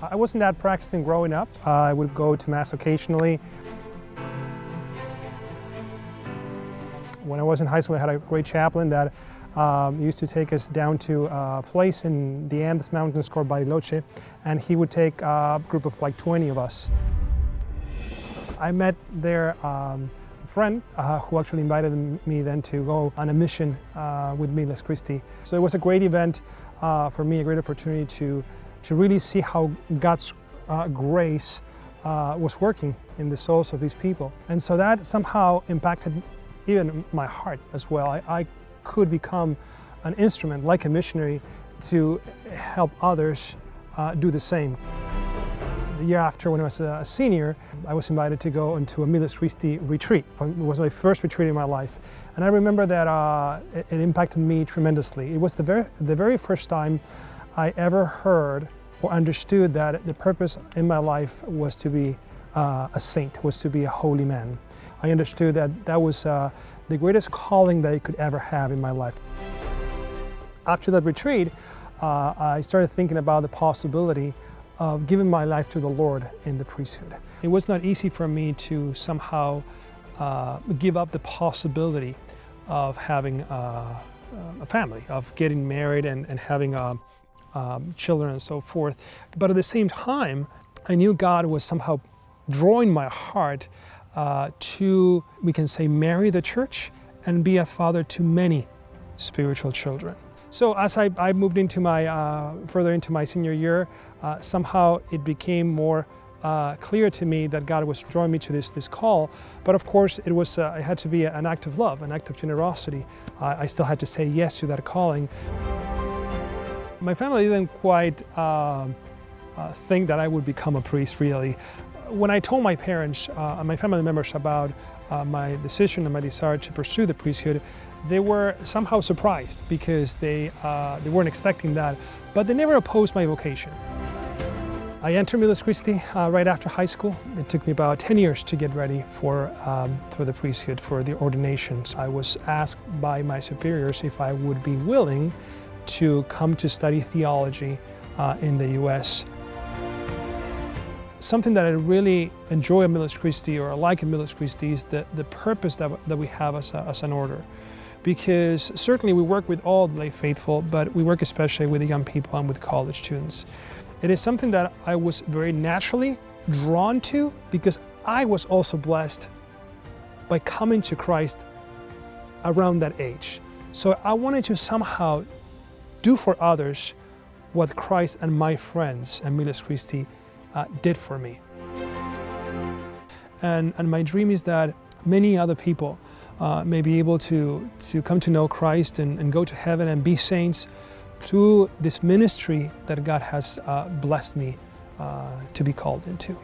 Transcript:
I wasn't that practicing growing up. I would go to Mass occasionally. When I was in high school, I had a great chaplain that used to take us down to a place in the Andes Mountains called Bariloche, and he would take a group of like 20 of us. I met there a friend who actually invited me then to go on a mission with Miles Christi. So it was a great event for me, a great opportunity to really see how God's grace was working in the souls of these people. And so that somehow impacted even my heart as well. I could become an instrument, like a missionary, to help others do the same. The year after, when I was a senior, I was invited to go into a Miles Christi retreat. It was my first retreat in my life. And I remember that it impacted me tremendously. It was the very first time I ever heard or understood that the purpose in my life was to be a saint, was to be a holy man. I understood that that was the greatest calling that I could ever have in my life. After that retreat, I started thinking about the possibility of giving my life to the Lord in the priesthood. It was not easy for me to somehow give up the possibility of having a family, of getting married and having children and so forth. But at the same time, I knew God was somehow drawing my heart to, we can say, marry the church and be a father to many spiritual children. So as I moved into further into my senior year, somehow it became more clear to me that God was drawing me to this call. But of course, it had to be an act of love, an act of generosity. I still had to say yes to that calling. My family didn't quite think that I would become a priest, really. When I told my parents and my family members about my decision and my desire to pursue the priesthood, they were somehow surprised because they weren't expecting that, but they never opposed my vocation. I entered Miles Christi right after high school. It took me about 10 years to get ready for the priesthood, for the ordinations. I was asked by my superiors if I would be willing to come to study theology in the U.S. Something that I really enjoy at Miles Christi, or like at Miles Christi, is the purpose that we have as an order. Because certainly we work with all lay faithful, but we work especially with the young people and with college students. It is something that I was very naturally drawn to because I was also blessed by coming to Christ around that age. So I wanted to somehow do for others what Christ and my friends at Miles Christi did for me. And my dream is that many other people may be able to come to know Christ and go to heaven and be saints through this ministry that God has blessed me to be called into.